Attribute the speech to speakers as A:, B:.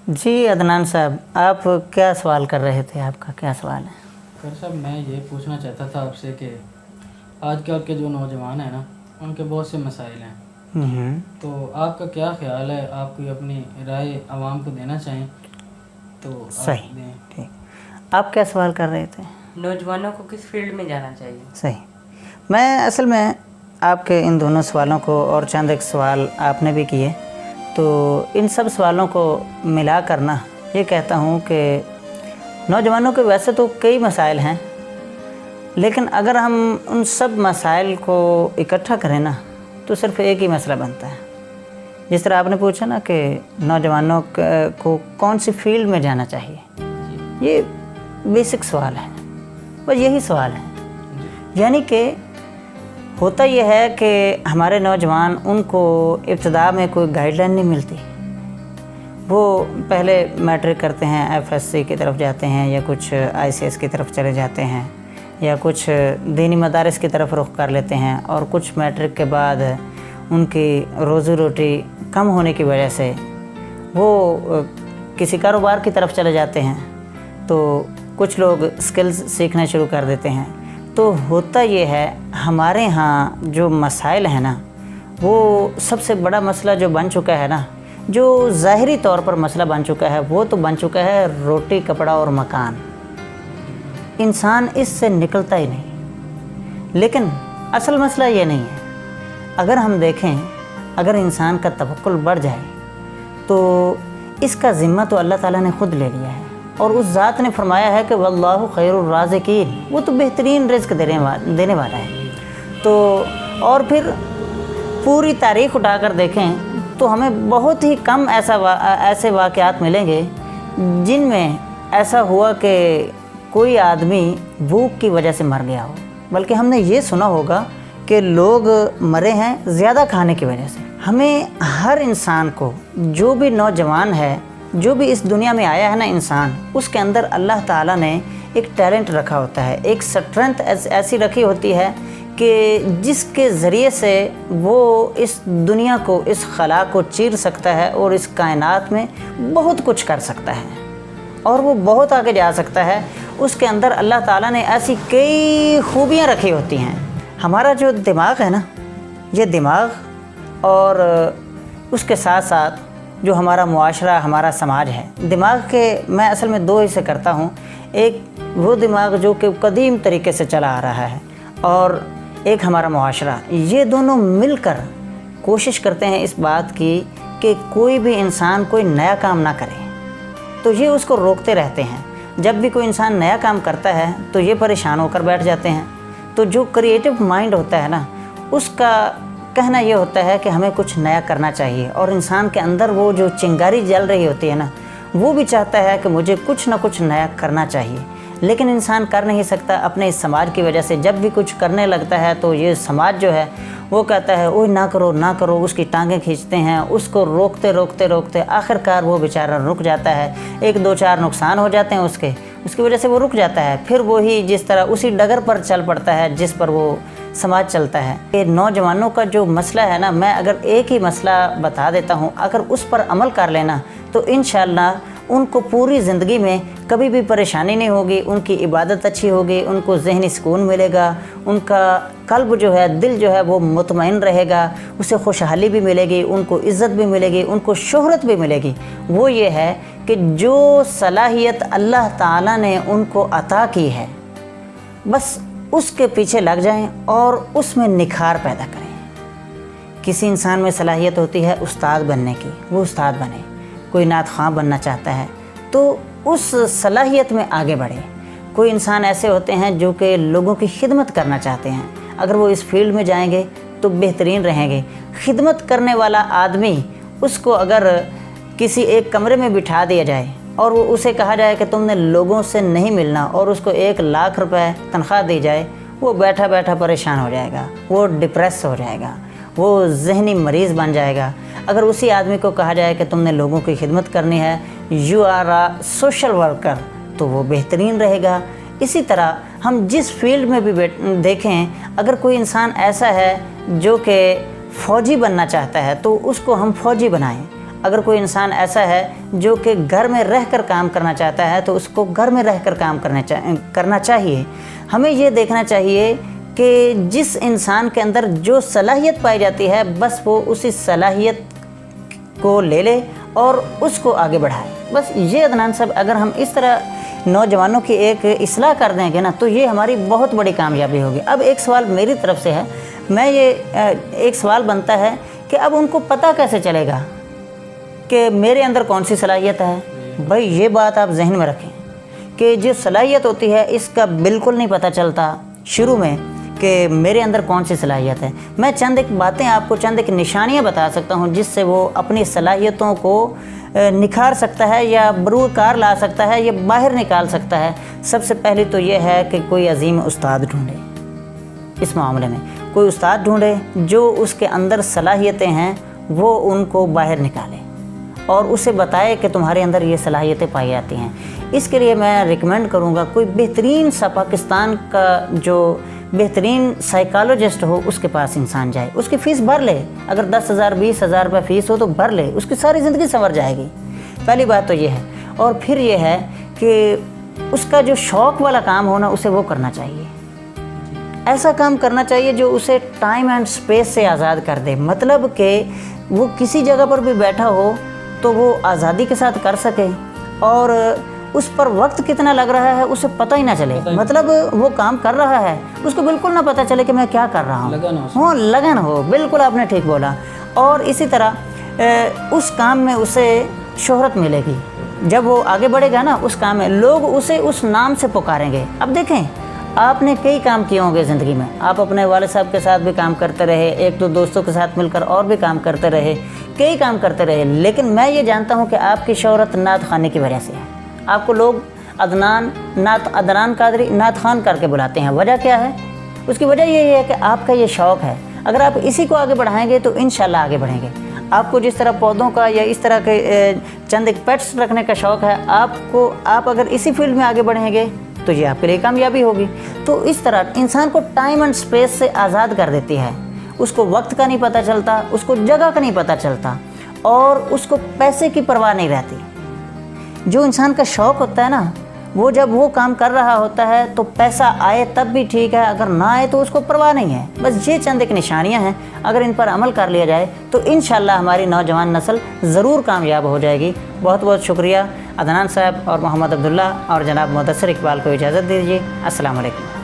A: جی عدنان صاحب، آپ کیا سوال کر رہے تھے؟ آپ کا کیا سوال ہے؟
B: خیر صاحب، میں یہ پوچھنا چاہتا تھا آپ سے کہ آج کل کے جو نوجوان ہیں نا، ان کے بہت سے مسائل ہیں، تو آپ کا کیا خیال ہے؟ آپ کوئی اپنی رائے عوام کو دینا چاہیں تو
A: صحیح،
B: آپ دیں۔
A: ٹھیک، آپ کیا سوال کر رہے تھے؟
C: نوجوانوں کو کس فیلڈ میں جانا چاہیے؟
A: صحیح، میں اصل میں آپ کے ان دونوں سوالوں کو اور چند ایک سوال آپ نے بھی کیے، تو ان سب سوالوں کو ملا کرنا یہ کہتا ہوں کہ نوجوانوں کے ویسے تو کئی مسائل ہیں، لیکن اگر ہم ان سب مسائل کو اکٹھا کریں نا تو صرف ایک ہی مسئلہ بنتا ہے۔ جس طرح آپ نے پوچھا نا کہ نوجوانوں کو کون سی فیلڈ میں جانا چاہیے، یہ بیسک سوال ہے، بس یہی سوال ہے۔ یعنی کہ ہوتا یہ ہے کہ ہمارے نوجوان، ان کو ابتدا میں کوئی گائیڈ لائن نہیں ملتی، وہ پہلے میٹرک کرتے ہیں، ایف ایس سی کی طرف جاتے ہیں، یا کچھ آئی سی ایس کی طرف چلے جاتے ہیں، یا کچھ دینی مدارس کی طرف رخ کر لیتے ہیں، اور کچھ میٹرک کے بعد ان کی روزی روٹی کم ہونے کی وجہ سے وہ کسی کاروبار کی طرف چلے جاتے ہیں، تو کچھ لوگ سکلز سیکھنا شروع کر دیتے ہیں۔ تو ہوتا یہ ہے، ہمارے ہاں جو مسائل ہیں نا، وہ سب سے بڑا مسئلہ جو بن چکا ہے نا، جو ظاہری طور پر مسئلہ بن چکا ہے، وہ تو بن چکا ہے روٹی، کپڑا اور مکان۔ انسان اس سے نکلتا ہی نہیں۔ لیکن اصل مسئلہ یہ نہیں ہے۔ اگر ہم دیکھیں، اگر انسان کا توکل بڑھ جائے تو اس کا ذمہ تو اللہ تعالیٰ نے خود لے لیا ہے، اور اس ذات نے فرمایا ہے کہ واللہ خیر الرازقین، وہ تو بہترین رزق دینے والا ہے۔ تو اور پھر پوری تاریخ اٹھا کر دیکھیں تو ہمیں بہت ہی کم ایسے واقعات ملیں گے جن میں ایسا ہوا کہ کوئی آدمی بھوک کی وجہ سے مر گیا ہو، بلکہ ہم نے یہ سنا ہوگا کہ لوگ مرے ہیں زیادہ کھانے کی وجہ سے۔ ہمیں ہر انسان کو، جو بھی نوجوان ہے، جو بھی اس دنیا میں آیا ہے نا انسان، اس کے اندر اللہ تعالیٰ نے ایک ٹیلنٹ رکھا ہوتا ہے، ایک سٹرنتھ ایسی رکھی ہوتی ہے کہ جس کے ذریعے سے وہ اس دنیا کو، اس خلا کو چیر سکتا ہے، اور اس کائنات میں بہت کچھ کر سکتا ہے، اور وہ بہت آگے جا سکتا ہے۔ اس کے اندر اللہ تعالیٰ نے ایسی کئی خوبیاں رکھی ہوتی ہیں۔ ہمارا جو دماغ ہے نا، یہ دماغ اور اس کے ساتھ ساتھ جو ہمارا معاشرہ، ہمارا سماج ہے، دماغ کے میں اصل میں دو حصے کرتا ہوں۔ ایک وہ دماغ جو کہ قدیم طریقے سے چلا آ رہا ہے، اور ایک ہمارا معاشرہ۔ یہ دونوں مل کر کوشش کرتے ہیں اس بات کی کہ کوئی بھی انسان کوئی نیا کام نہ کرے، تو یہ اس کو روکتے رہتے ہیں۔ جب بھی کوئی انسان نیا کام کرتا ہے تو یہ پریشان ہو کر بیٹھ جاتے ہیں۔ تو جو کریٹو مائنڈ ہوتا ہے نا، اس کا کہنا یہ ہوتا ہے کہ ہمیں کچھ نیا کرنا چاہیے، اور انسان کے اندر وہ جو چنگاری جل رہی ہوتی ہے نا، وہ بھی چاہتا ہے کہ مجھے کچھ نہ کچھ نیا کرنا چاہیے، لیکن انسان کر نہیں سکتا اپنے اس سماج کی وجہ سے۔ جب بھی کچھ کرنے لگتا ہے تو یہ سماج جو ہے وہ کہتا ہے اوہ نہ کرو نہ کرو، اس کی ٹانگیں کھینچتے ہیں، اس کو روکتے آخر کار وہ بیچارہ رک جاتا ہے۔ ایک دو چار نقصان ہو جاتے ہیں اس کی وجہ سے وہ رک جاتا ہے، پھر وہی جس طرح اسی ڈگر پر چل پڑتا ہے جس پر وہ سماج چلتا ہے۔ یہ نوجوانوں کا جو مسئلہ ہے نا، میں اگر ایک ہی مسئلہ بتا دیتا ہوں، اگر اس پر عمل کر لینا تو انشاءاللہ ان کو پوری زندگی میں کبھی بھی پریشانی نہیں ہوگی، ان کی عبادت اچھی ہوگی، ان کو ذہنی سکون ملے گا، ان کا قلب جو ہے، دل جو ہے وہ مطمئن رہے گا، اسے خوشحالی بھی ملے گی، ان کو عزت بھی ملے گی، ان کو شہرت بھی ملے گی۔ وہ یہ ہے کہ جو صلاحیت اللہ تعالیٰ نے ان کو عطا کی ہے، بس اس کے پیچھے لگ جائیں اور اس میں نکھار پیدا کریں۔ کسی انسان میں صلاحیت ہوتی ہے استاد بننے کی، وہ استاد بنے۔ کوئی نعت خواں بننا چاہتا ہے تو اس صلاحیت میں آگے بڑھے۔ کوئی انسان ایسے ہوتے ہیں جو کہ لوگوں کی خدمت کرنا چاہتے ہیں، اگر وہ اس فیلڈ میں جائیں گے تو بہترین رہیں گے۔ خدمت کرنے والا آدمی، اس کو اگر کسی ایک کمرے میں بٹھا دیا جائے اور وہ اسے کہا جائے کہ تم نے لوگوں سے نہیں ملنا، اور اس کو 1,00,000 روپے تنخواہ دی جائے، وہ بیٹھا بیٹھا پریشان ہو جائے گا، وہ ڈپریس ہو جائے گا، وہ ذہنی مریض بن جائے گا۔ اگر اسی آدمی کو کہا جائے کہ تم نے لوگوں کی خدمت کرنی ہے، you are a social worker, تو وہ بہترین رہے گا۔ اسی طرح ہم جس فیلڈ میں بھی دیکھیں، اگر کوئی انسان ایسا ہے جو کہ فوجی بننا چاہتا ہے تو اس کو ہم فوجی بنائیں۔ اگر کوئی انسان ایسا ہے جو کہ گھر میں رہ کر کام کرنا چاہتا ہے تو اس کو گھر میں رہ کر کام کرنا چاہیے۔ ہمیں یہ دیکھنا چاہیے کہ جس انسان کے اندر جو صلاحیت پائی جاتی ہے بس وہ اسی صلاحیت کو لے لے اور اس کو آگے بڑھائے۔ بس یہ عدنان صاحب اگر ہم اس طرح نوجوانوں کی ایک اصلاح کر دیں گے نا تو یہ ہماری بہت بڑی کامیابی ہوگی۔ اب ایک سوال میری طرف سے ہے، ایک سوال بنتا ہے کہ اب ان کو پتہ کیسے چلے گا کہ میرے اندر کون سی صلاحیت ہے؟ بھائی یہ بات آپ ذہن میں رکھیں کہ جو صلاحیت ہوتی ہے اس کا بالکل نہیں پتہ چلتا شروع میں کہ میرے اندر کون سی صلاحیت ہے۔ میں چند ایک باتیں آپ کو، چند ایک نشانیاں بتا سکتا ہوں جس سے وہ اپنی صلاحیتوں کو نکھار سکتا ہے یا بروئے کار لا سکتا ہے یا باہر نکال سکتا ہے۔ سب سے پہلی تو یہ ہے کہ کوئی عظیم استاد ڈھونڈے، اس معاملے میں کوئی استاد ڈھونڈے جو اس کے اندر صلاحیتیں ہیں وہ ان کو باہر نکالے اور اسے بتائے کہ تمہارے اندر یہ صلاحیتیں پائی جاتی ہیں۔ اس کے لیے میں ریکمینڈ کروں گا کوئی بہترین سا پاکستان کا جو بہترین سائیکالوجسٹ ہو اس کے پاس انسان جائے، اس کی فیس بھر لے، اگر 10,000 20,000 روپے فیس ہو تو بھر لے، اس کی ساری زندگی سنور جائے گی۔ پہلی بات تو یہ ہے، اور پھر یہ ہے کہ اس کا جو شوق والا کام ہونا اسے وہ کرنا چاہیے، ایسا کام کرنا چاہیے جو اسے ٹائم اینڈ سپیس سے آزاد کر دے، مطلب کہ وہ کسی جگہ پر بھی بیٹھا ہو تو وہ آزادی کے ساتھ کر سکے اور اس پر وقت کتنا لگ رہا ہے اسے پتہ ہی نہ چلے، مطلب وہ کام کر رہا ہے اس کو بالکل نہ پتہ چلے کہ میں کیا کر رہا ہوں، لگن ہو، بالکل آپ نے ٹھیک بولا۔ اور اسی طرح اس کام میں اسے شہرت ملے گی، جب وہ آگے بڑھے گا نا اس کام میں لوگ اسے اس نام سے پکاریں گے۔ اب دیکھیں آپ نے کئی کام کیے ہوں گے زندگی میں، آپ اپنے والد صاحب کے ساتھ بھی کام کرتے رہے، ایک دو دوستوں کے ساتھ مل کر اور بھی کام کرتے رہے، کئی کام کرتے رہے، لیکن میں یہ جانتا ہوں کہ آپ کی شہرت نعت خوانی کی وجہ سے ہے۔ آپ کو لوگ عدنان قادری نعت خوان کر کے بلاتے ہیں، وجہ کیا ہے؟ اس کی وجہ یہی ہے کہ آپ کا یہ شوق ہے، اگر آپ اسی کو آگے بڑھائیں گے تو انشاءاللہ آگے بڑھیں گے۔ آپ کو جس طرح پودوں کا یا اس طرح کے چند ایک پیٹس رکھنے کا شوق ہے، آپ اگر اسی فیلڈ میں آگے بڑھیں گے تو یہ آپ کے لیے کامیابی ہوگی۔ تو اس طرح انسان کو ٹائم اینڈ سپیس سے آزاد کر دیتی ہے، اس کو وقت کا نہیں پتہ چلتا، اس کو جگہ کا نہیں پتہ چلتا اور اس کو پیسے کی پرواہ نہیں رہتی۔ جو انسان کا شوق ہوتا ہے نا، وہ جب وہ کام کر رہا ہوتا ہے تو پیسہ آئے تب بھی ٹھیک ہے، اگر نہ آئے تو اس کو پرواہ نہیں ہے۔ بس یہ چند ایک نشانیاں ہیں، اگر ان پر عمل کر لیا جائے تو انشاءاللہ ہماری نوجوان نسل ضرور کامیاب ہو جائے گی۔ بہت بہت شکریہ عدنان صاحب اور محمد عبداللہ اور جناب مدثر اقبال کو اجازت دیجیے۔ السلام علیکم۔